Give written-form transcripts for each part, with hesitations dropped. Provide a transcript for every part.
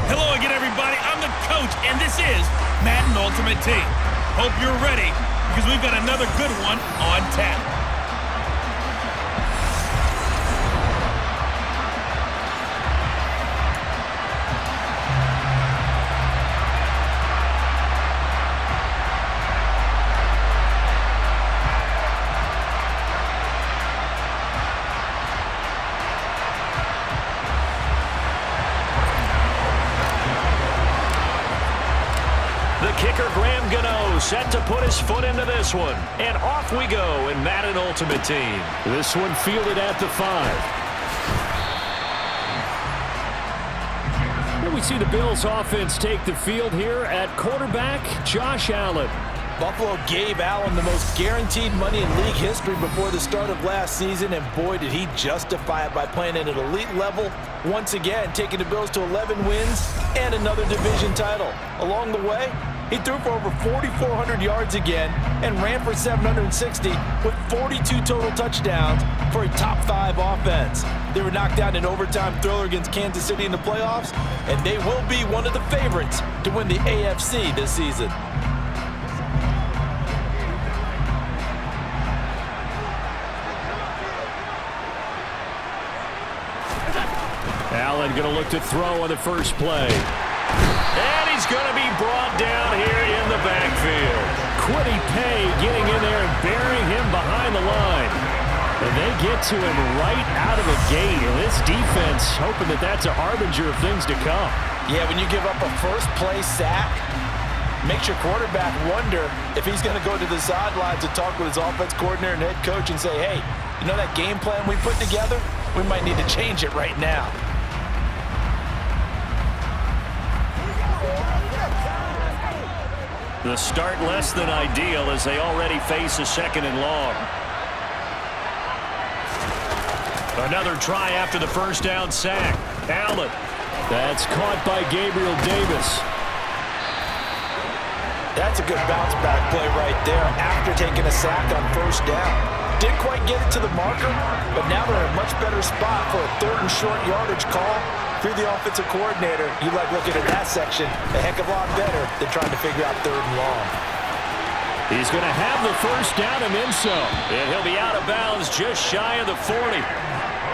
Hello again, everybody. I'm the coach, and this is Madden Ultimate Team. Hope you're ready, because we've got another good one on tap. The kicker, Graham Gano, set to put his foot into this one. And off we go in Madden Ultimate Team. This one fielded at the 5. And we see the Bills offense take the field here at quarterback, Josh Allen. Buffalo gave Allen the most guaranteed money in league history before the start of last season, and boy, did he justify it by playing at an elite level, once again taking the Bills to 11 wins and another division title. Along the way, he threw for over 4,400 yards again and ran for 760 with 42 total touchdowns for a top 5 offense. They were knocked out in an overtime thriller against Kansas City in the playoffs, and they will be one of the favorites to win the AFC this season. Allen going to look to throw on the first play. And he's going to be brought down here in the backfield. Quiddy Pay getting in there and burying him behind the line. And they get to him right out of the gate. And this defense hoping that that's a harbinger of things to come. Yeah, when you give up a first-play sack, makes your quarterback wonder if he's going to go to the sidelines and talk with his offense coordinator and head coach and say, hey, you know that game plan we put together? We might need to change it right now. The start less than ideal as they already face a 2nd and long. Another try after the first down sack. Allen. That's caught by Gabriel Davis. That's a good bounce-back play right there after taking a sack on first down. Didn't quite get it to the marker, but now they're in a much better spot for a 3rd and short yardage call. If you're the offensive coordinator, you like looking at that section a heck of a lot better than trying to figure out 3rd and long. He's going to have the first down and then some. And he'll be out of bounds just shy of the 40.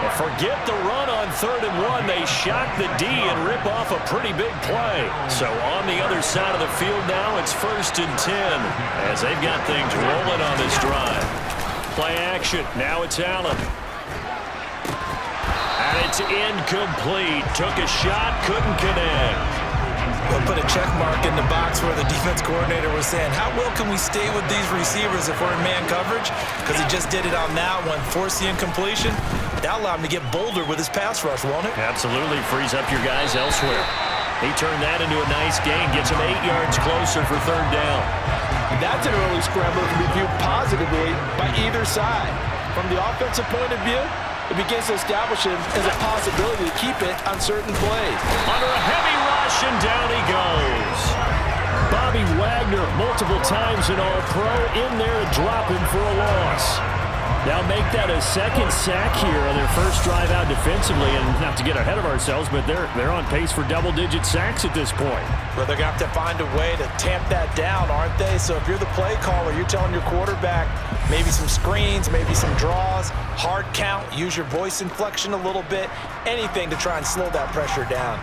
But forget the run on 3rd and 1. They shock the D and rip off a pretty big play. So on the other side of the field now, it's 1st and 10 as they've got things rolling on this drive. Play action. Now it's Allen. And it's incomplete. Took a shot, couldn't connect. They'll put a check mark in the box where the defense coordinator was saying, how well can we stay with these receivers if we're in man coverage? Because he just did it on that one, forced the incompletion. That'll allow him to get bolder with his pass rush, won't it? Absolutely. Frees up your guys elsewhere. He turned that into a nice gain. Gets him 8 yards closer for 3rd down. That's an early scrambler to be viewed positively by either side. From the offensive point of view, it begins to establish him as a possibility to keep it on certain plays. Under a heavy rush, and down he goes. Bobby Wagner, multiple times an All-Pro, in there to drop him for a loss. Now make that a 2nd sack here on their first drive out defensively, and not to get ahead of ourselves, but they're on pace for double-digit sacks at this point. Well, they're going to have to find a way to tamp that down, aren't they? So if you're the play caller, you're telling your quarterback maybe some screens, maybe some draws, hard count, use your voice inflection a little bit, anything to try and slow that pressure down.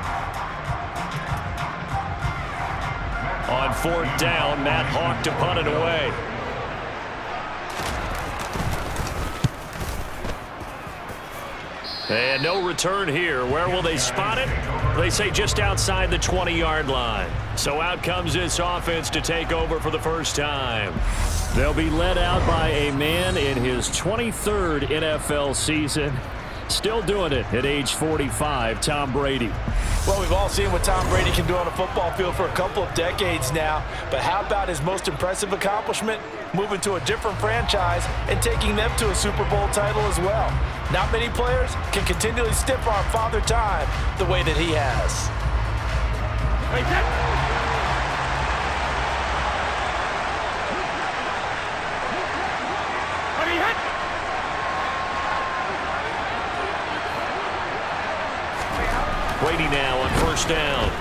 On 4th down, Matt Hawk to punt it away. And no return here. Where will they spot it? They say just outside the 20-yard line. So out comes this offense to take over for the first time. They'll be led out by a man in his 23rd NFL season. Still doing it at age 45, Tom Brady. Well, we've all seen what Tom Brady can do on a football field for a couple of decades now. But how about his most impressive accomplishment? Moving to a different franchise and taking them to a Super Bowl title as well. Not many players can continually stiff-arm Father Time the way that he has. Brady now on 1st down.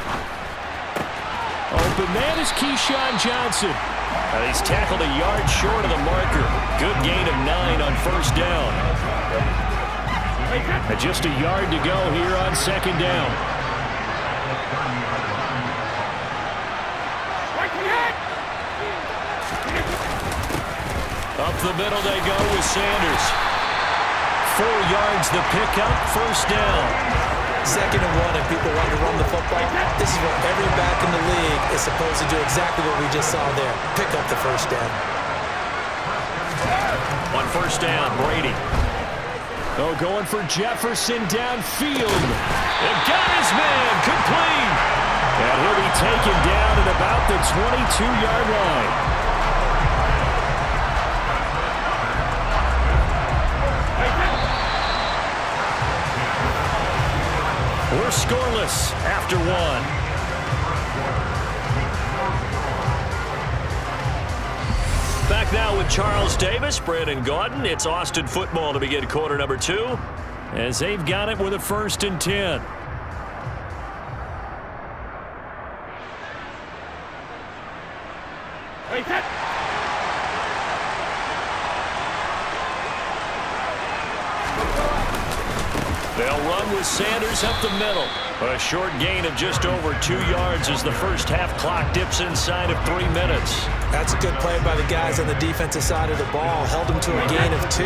open man is Keyshawn Johnson. He's tackled a yard short of the marker. Good gain of 9 on first down. And just a yard to go here on second down. Up the middle they go with Sanders. 4 yards the pickup, first down. 2nd and 1, and people want to run the football. This is what every back in the league is supposed to do, exactly what we just saw there. Pick up the first down. On first down, Brady. Oh, going for Jefferson downfield. And got his man, complete. And he'll be taken down at about the 22-yard line. We're scoreless after 1. Back now with Charles Davis, Brandon Gaudin. It's Austin football to begin quarter number 2 as they've got it with a 1st and 10. They'll run with Sanders up the middle. A short gain of just over 2 yards as the first half clock dips inside of 3 minutes. That's a good play by the guys on the defensive side of the ball. Held them to a gain of 2.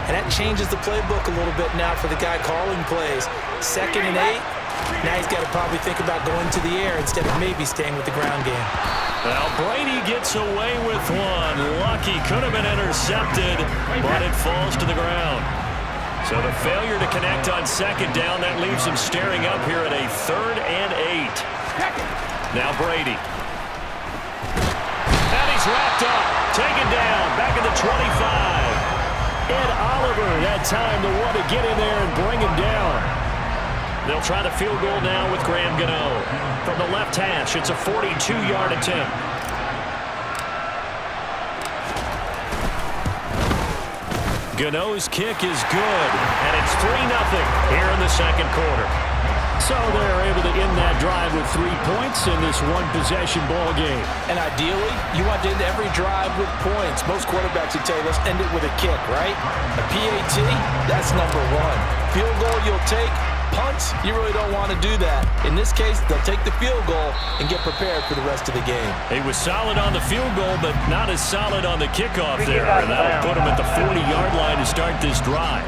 And that changes the playbook a little bit now for the guy calling plays. 2nd and 8. Now he's got to probably think about going to the air instead of maybe staying with the ground game. Well, Brady gets away with one. Lucky, could have been intercepted, but it falls to the ground. So the failure to connect on second down, that leaves him staring up here at a 3rd and 8. Now Brady. And he's wrapped up. Taken down. Back at the 25. Ed Oliver had time to want to get in there and bring him down. They'll try the field goal now with Graham Gano. From the left hash, it's a 42-yard attempt. Gano's kick is good, and it's 3-0 here in the second quarter. So they're able to end that drive with 3 points in this one-possession ball game. And ideally, you want to end every drive with points. Most quarterbacks would tell you, let's end it with a kick, right? A PAT, that's number 1. Field goal you'll take. Punts, you really don't want to do that. In this case, they'll take the field goal and get prepared for the rest of the game. He was solid on the field goal, but not as solid on the kickoff there. And that'll put him at the 40-yard line to start this drive.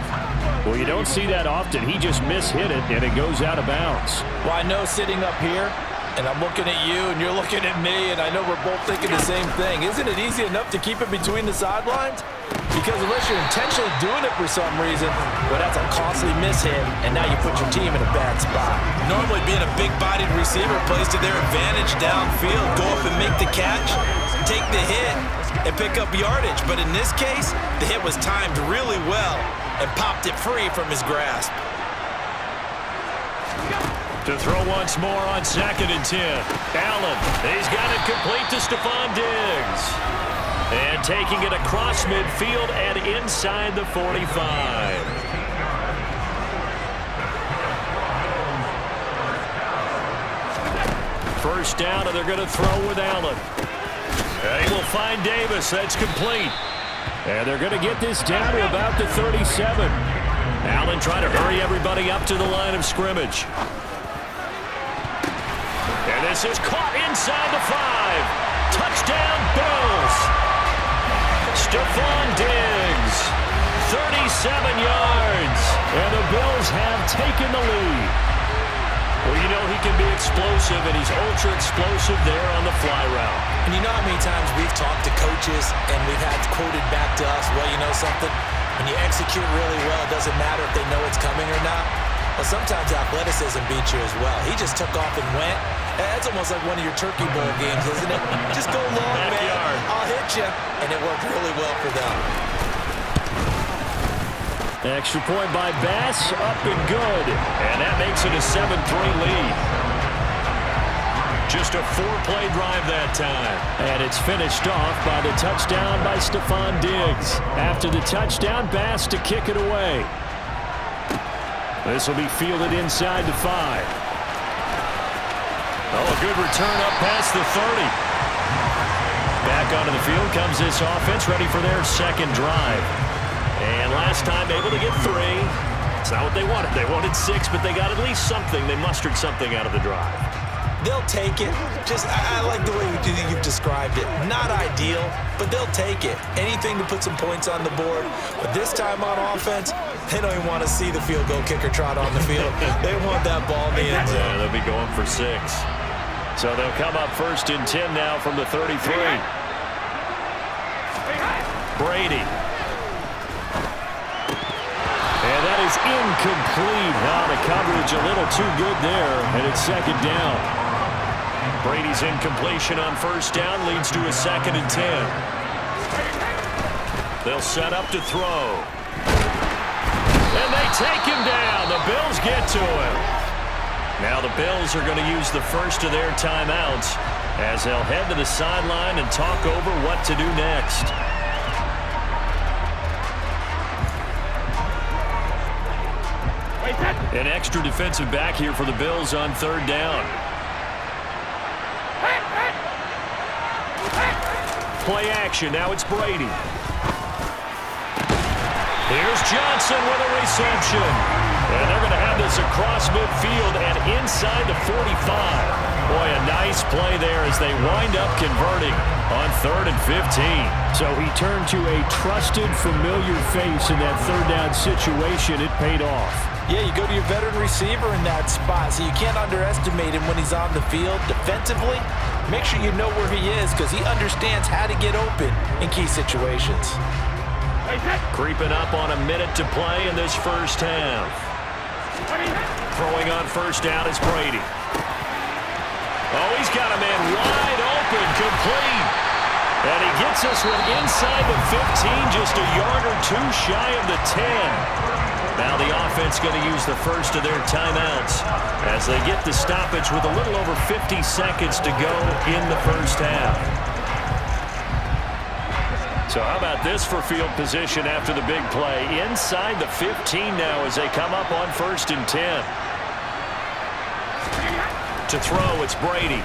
Well, you don't see that often. He just mishit it, and it goes out of bounds. Well, I know sitting up here, and I'm looking at you, and you're looking at me, and I know we're both thinking the same thing. Isn't it easy enough to keep it between the sidelines? Because unless you're intentionally doing it for some reason, well, that's a costly mishit, and now you put your team in a bad spot. Normally, being a big-bodied receiver plays to their advantage downfield. Go up and make the catch, take the hit, and pick up yardage. But in this case, the hit was timed really well and popped it free from his grasp. To throw once more on 2nd and 10. Allen, he's got it complete to Stephon Diggs. And taking it across midfield and inside the 45. First down, and they're going to throw with Allen. They will find Davis. That's complete. And they're going to get this down to about the 37. Allen trying to hurry everybody up to the line of scrimmage. And this is caught inside the 5. Touchdown, Bills. Stephon Diggs, 37 yards, and the Bills have taken the lead. Well, you know he can be explosive, and he's ultra-explosive there on the fly route. And you know how many times we've talked to coaches, and we've had quoted back to us, well, you know something? When you execute really well, it doesn't matter if they know it's coming or not. Well, sometimes athleticism beats you as well. He just took off and went. That's almost like one of your Turkey Bowl games, isn't it? Just go long, man. I'll hit you. And it worked really well for them. Extra point by Bass, up and good. And that makes it a 7-3 lead. Just a 4-play drive that time. And it's finished off by the touchdown by Stephon Diggs. After the touchdown, Bass to kick it away. This will be fielded inside the 5. Oh, a good return up past the 30. Back onto the field comes this offense, ready for their second drive. And last time able to get 3. It's not what they wanted. They wanted 6, but they got at least something. They mustered something out of the drive. They'll take it. I like the way you've described it. Not ideal, but they'll take it. Anything to put some points on the board. But this time on offense, they don't even want to see the field goal kicker trot on the field. They want that ball in the end zone. Yeah, they'll be going for 6. So they'll come up 1st and 10 now from the 33. Brady. And that is incomplete. Now the coverage a little too good there, and it's 2nd down. Brady's incompletion on 1st down leads to a 2nd and 10. They'll set up to throw. And they take him down. The Bills get to him. Now the Bills are going to use the first of their timeouts as they'll head to the sideline and talk over what to do next. An extra defensive back here for the Bills on 3rd down. Play action. Now it's Brady. Here's Johnson with a reception. And they're going to have this across midfield and inside the 45. Boy, a nice play there as they wind up converting on 3rd and 15. So he turned to a trusted, familiar face in that 3rd down situation. It paid off. Yeah, you go to your veteran receiver in that spot, so you can't underestimate him when he's on the field. Defensively, make sure you know where he is because he understands how to get open in key situations. Creeping up on a minute to play in this first half. Throwing on 1st down is Brady. Oh, he's got a man wide open, complete. And he gets us one inside the 15, just a yard or 2 shy of the 10. Now the offense going to use the first of their timeouts as they get the stoppage with a little over 50 seconds to go in the first half. So how about this for field position after the big play? Inside the 15 now as they come up on 1st and 10. To throw, it's Brady.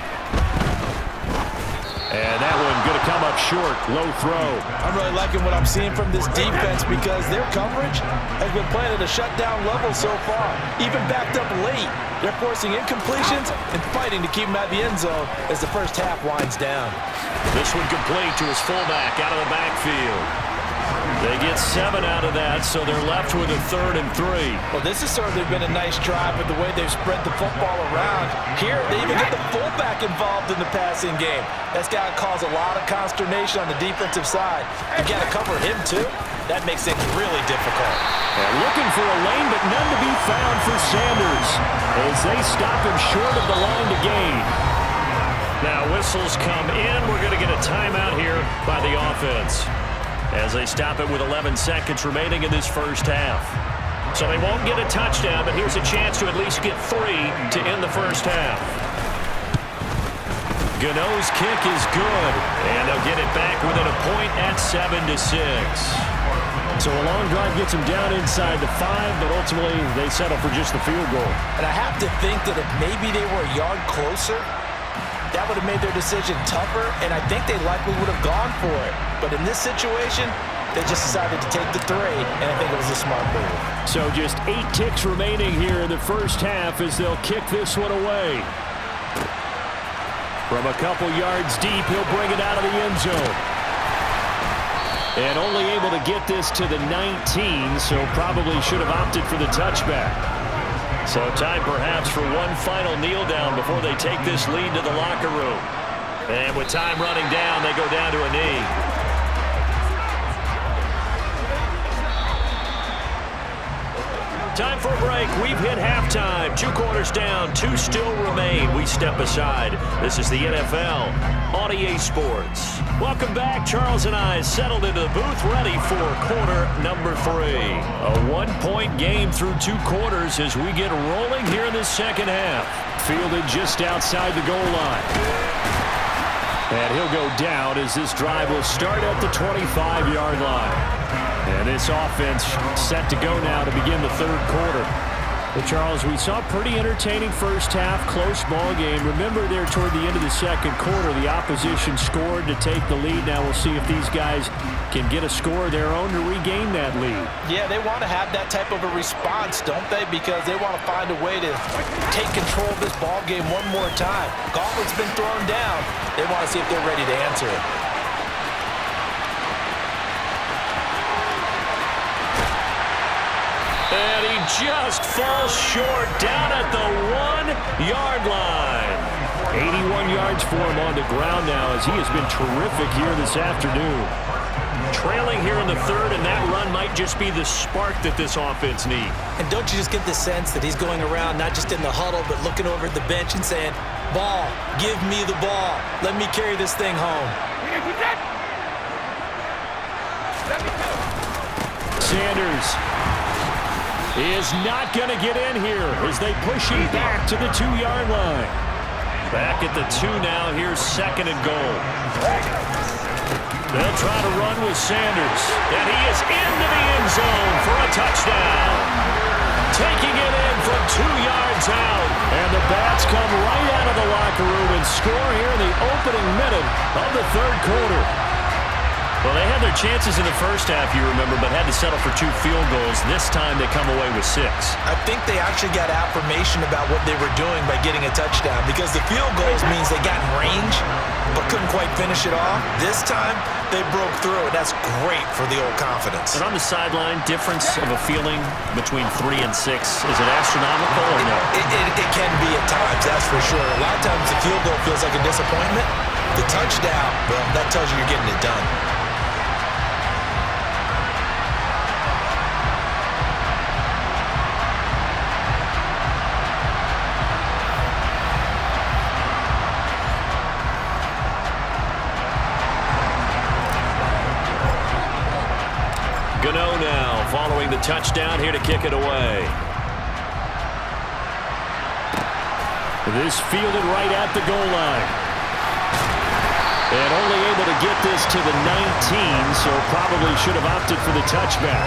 And that one going to come up short. Low throw. I'm really liking what I'm seeing from this defense because their coverage has been playing at a shutdown level so far. Even backed up late. They're forcing incompletions and fighting to keep them out of the end zone as the first half winds down. This one complete to his fullback out of the backfield. They get 7 out of that, so they're left with a 3rd and 3. Well, this has certainly been a nice drive with the way they've spread the football around. Here, they even get the fullback involved in the passing game. That's got to cause a lot of consternation on the defensive side. You got to cover him, too. That makes things really difficult. And looking for a lane, but none to be found for Sanders as they stop him short of the line to gain. Now whistles come in. We're going to get a timeout here by the offense as they stop it with 11 seconds remaining in this first half. So they won't get a touchdown, but here's a chance to at least get 3 to end the first half. Gano's kick is good, and they'll get it back within a point at 7-6. So a long drive gets them down inside the 5, but ultimately they settle for just the field goal. And I have to think that if maybe they were a yard closer, that would have made their decision tougher, and I think they likely would have gone for it. But in this situation, they just decided to take the 3, and I think it was a smart move. So just 8 ticks remaining here in the first half as they'll kick this one away. From a couple yards deep, he'll bring it out of the end zone. And only able to get this to the 19, so probably should have opted for the touchback. So time perhaps for one final kneel down before they take this lead to the locker room. And with time running down, they go down to a knee. Time for a break. We've hit halftime. 2 quarters down, 2 still remain. We step aside. This is the NFL on EA Sports. Welcome back. Charles and I settled into the booth, ready for quarter number 3. A 1-point game through 2 quarters as we get rolling here in the second half. Fielded just outside the goal line. And he'll go down as this drive will start at the 25-yard line. And this offense set to go now to begin the 3rd quarter. Well, Charles, we saw a pretty entertaining first half, close ball game. Remember there toward the end of the second quarter, the opposition scored to take the lead. Now we'll see if these guys can get a score of their own to regain that lead. Yeah, they want to have that type of a response, don't they? Because they want to find a way to take control of this ball game one more time. Gauntlet's been thrown down. They want to see if they're ready to answer it. And he just falls short down at the 1-yard line. 81 yards for him on the ground now as he has been terrific here this afternoon. Trailing here in the third, and that run might just be the spark that this offense needs. And don't you just get the sense that he's going around not just in the huddle but looking over at the bench and saying, ball, give me the ball. Let me carry this thing home. Sanders is not going to get in here as they push him back to the 2-yard line. Back at the 2 now. Here's second and goal. They'll try to run with Sanders. And he is into the end zone for a touchdown. Taking it in from 2 yards out. And the Bats come right out of the locker room and score here in the opening minute of the third quarter. Well, they had their chances in the first half, you remember, but had to settle for 2 field goals. This time they come away with 6. I think they actually got affirmation about what they were doing by getting a touchdown, because the field goals means they got in range but couldn't quite finish it off. This time they broke through, and that's great for the old confidence. And on the sideline, difference of a feeling between 3 and 6, is it astronomical or no? It can be at times, that's for sure. A lot of times the field goal feels like a disappointment. The touchdown, well, that tells you you're getting it done. Gano now following the touchdown here to kick it away. This fielded right at the goal line. And only able to get this to the 19, so probably should have opted for the touchback.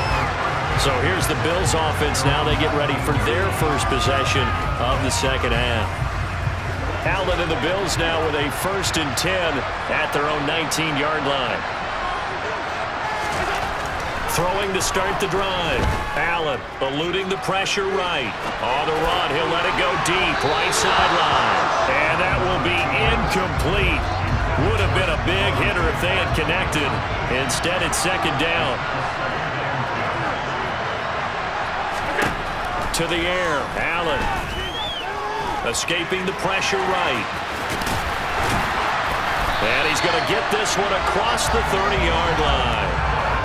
So here's the Bills offense now. They get ready for their first possession of the second half. Allen and the Bills now with a 1st and 10 at their own 19-yard line. Throwing to start the drive. Allen eluding the pressure right. On the run, he'll let it go deep. Right sideline. And that will be incomplete. Would have been a big hitter if they had connected. Instead, it's second down. To the air. Allen. Escaping the pressure right. And he's going to get this one across the 30-yard line.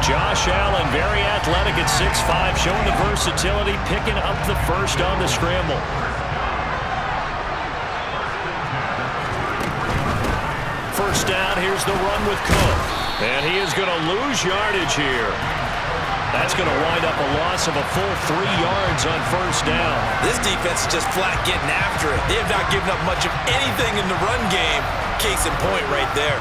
Josh Allen, very athletic at 6'5", showing the versatility, picking up the first on the scramble. First down, here's the run with Cook. And he is going to lose yardage here. That's going to wind up a loss of a full 3 yards on first down. This defense is just flat getting after it. They have not given up much of anything in the run game. Case in point right there.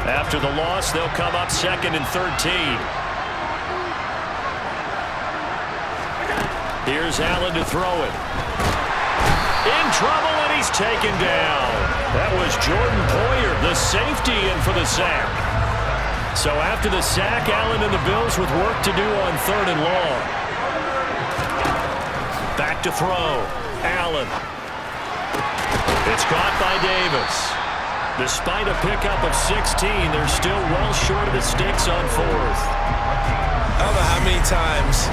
After the loss, they'll come up 2nd and 13. Here's Allen to throw it. In trouble, and he's taken down. That was Jordan Poyer, the safety, in for the sack. So after the sack, Allen and the Bills with work to do on 3rd and long. Back to throw. Allen. It's caught by Davis. Despite a pickup of 16, they're still well short of the sticks on 4th. I don't know how many times,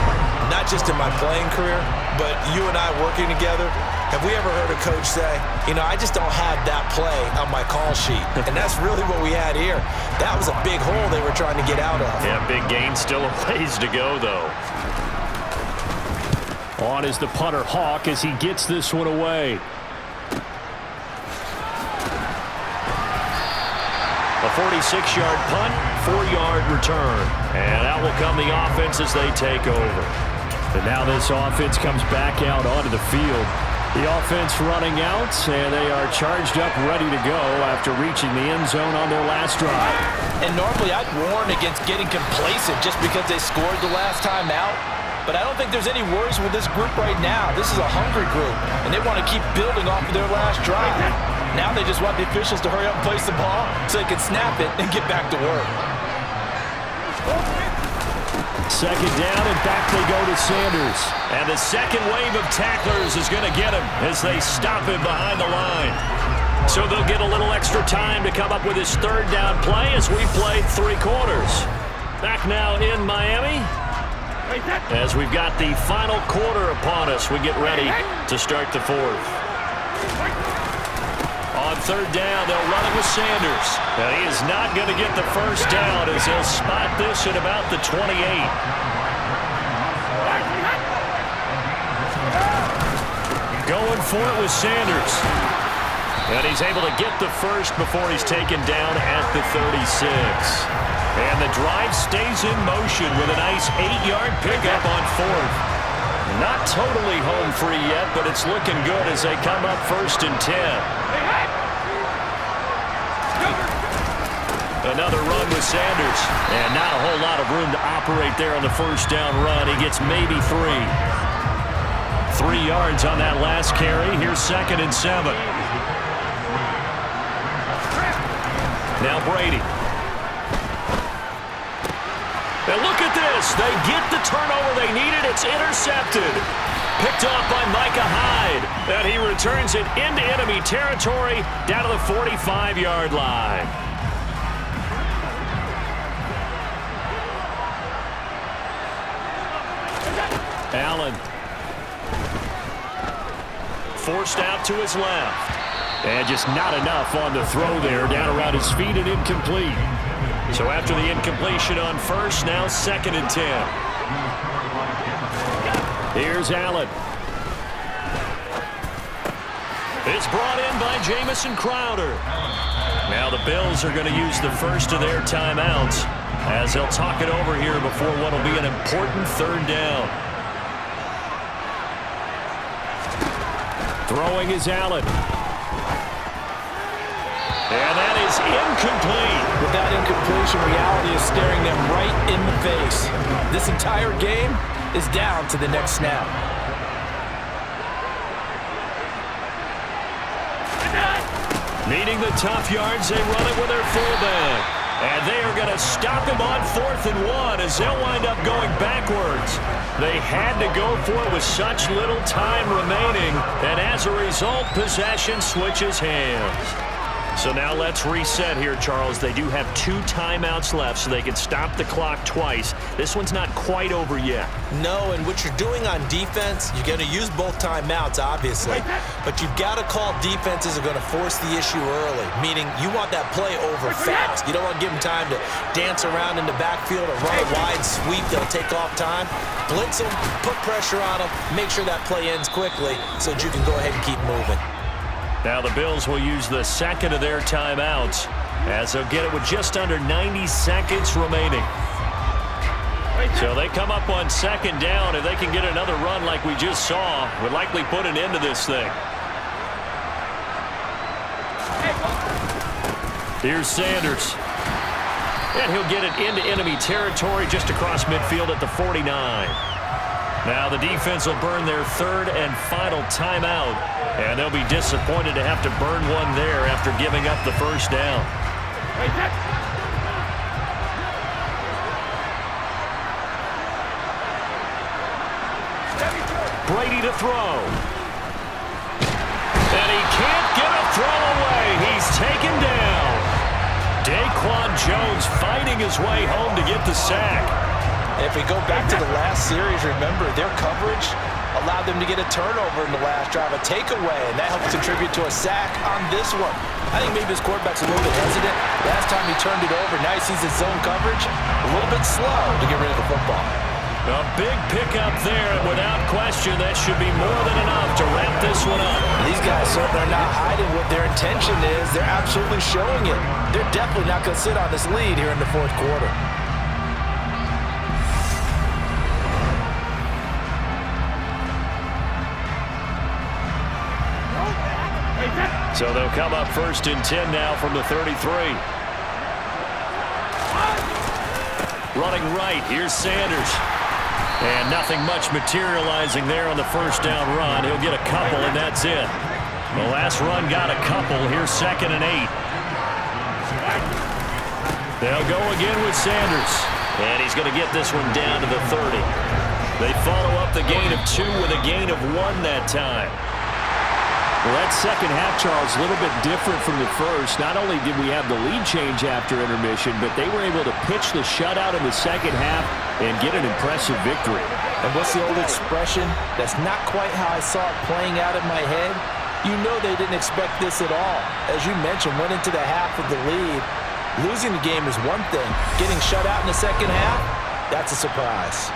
not just in my playing career, but you and I working together, have we ever heard a coach say, you know, I just don't have that play on my call sheet. And that's really what we had here. That was a big hole they were trying to get out of. Yeah, big gain, still a ways to go, though. On is the punter, Hawk, as he gets this one away. A 46-yard punt, 4-yard return. And out will come the offense as they take over. And now this offense comes back out onto the field. The offense running out, and they are charged up, ready to go after reaching the end zone on their last drive. And normally I'd warn against getting complacent just because they scored the last time out. But I don't think there's any worries with this group right now. This is a hungry group, and they want to keep building off of their last drive. Now they just want the officials to hurry up and place the ball so they can snap it and get back to work. Second down, and back they go to Sanders. And the second wave of tacklers is going to get him as they stop him behind the line. So they'll get a little extra time to come up with his third down play as we played 3 quarters. Back now in Miami. As we've got the final quarter upon us, we get ready to start the 4th. On third down, they'll run it with Sanders. And he is not going to get the first down as they'll spot this at about the 28. Going for it with Sanders. And he's able to get the first before he's taken down at the 36. And the drive stays in motion with a nice 8-yard pickup on 4th. Not totally home free yet, but it's looking good as they come up 1st and 10. Another run with Sanders. And not a whole lot of room to operate there on the first down run. He gets maybe 3. 3 yards on that last carry. Here's 2nd and 7. Now Brady. And look at this. They get the turnover they needed. It's intercepted. Picked off by Micah Hyde. And he returns it into enemy territory down to the 45-yard line. Allen. Forced out to his left. And just not enough on the throw there. Down around his feet and incomplete. So after the incompletion on first, now 2nd and 10. Here's Allen. It's brought in by Jamison Crowder. Now the Bills are going to use the first of their timeouts as they'll talk it over here before what will be an important third down. Throwing is Allen. And that is incomplete. With that incompletion, reality is staring them right in the face. This entire game is down to the next snap. Needing the tough yards, they run it with their fullback. And they are going to stop him on 4th and 1 as they'll wind up going backwards. They had to go for it with such little time remaining, and as a result, possession switches hands. So now let's reset here, Charles. They do have 2 timeouts left, so they can stop the clock twice. This one's not quite over yet. No, and what you're doing on defense, you're going to use both timeouts, obviously. But you've got to call defenses are going to force the issue early, meaning you want that play over fast. You don't want to give them time to dance around in the backfield or run a wide sweep that'll take off time. Blitz them, put pressure on them, make sure that play ends quickly so that you can go ahead and keep moving. Now the Bills will use the second of their timeouts as they'll get it with just under 90 seconds remaining. So they come up on 2nd down. If they can get another run like we just saw, would likely put an end to this thing. Here's Sanders. And he'll get it into enemy territory just across midfield at the 49. Now the defense will burn their 3rd and final timeout. And they'll be disappointed to have to burn one there after giving up the first down. Brady to throw. And he can't get a throw away. He's taken down. Daquan Jones fighting his way home to get the sack. If we go back to the last series, remember, their coverage allowed them to get a turnover in the last drive, a takeaway, and that helps contribute to a sack on this one. I think maybe his quarterback's a little bit hesitant. Last time he turned it over, now he sees his zone coverage, a little bit slow to get rid of the football. A big pickup there, and without question, that should be more than enough to wrap this one up. These guys certainly are not hiding what their intention is. They're absolutely showing it. They're definitely not going to sit on this lead here in the 4th quarter. So they'll come up 1st and 10 now from the 33. Running right, here's Sanders. And nothing much materializing there on the first down run. He'll get a couple, and that's it. The last run got a couple. Here's 2nd and 8. They'll go again with Sanders. And he's going to get this one down to the 30. They follow up the gain of 2 with a gain of 1 that time. Well, that second half, Charles, a little bit different from the first. Not only did we have the lead change after intermission, but they were able to pitch the shutout in the second half and get an impressive victory. And what's the old expression? That's not quite how I saw it playing out in my head. You know they didn't expect this at all. As you mentioned, went into the half with the lead. Losing the game is one thing. Getting shut out in the second half, that's a surprise.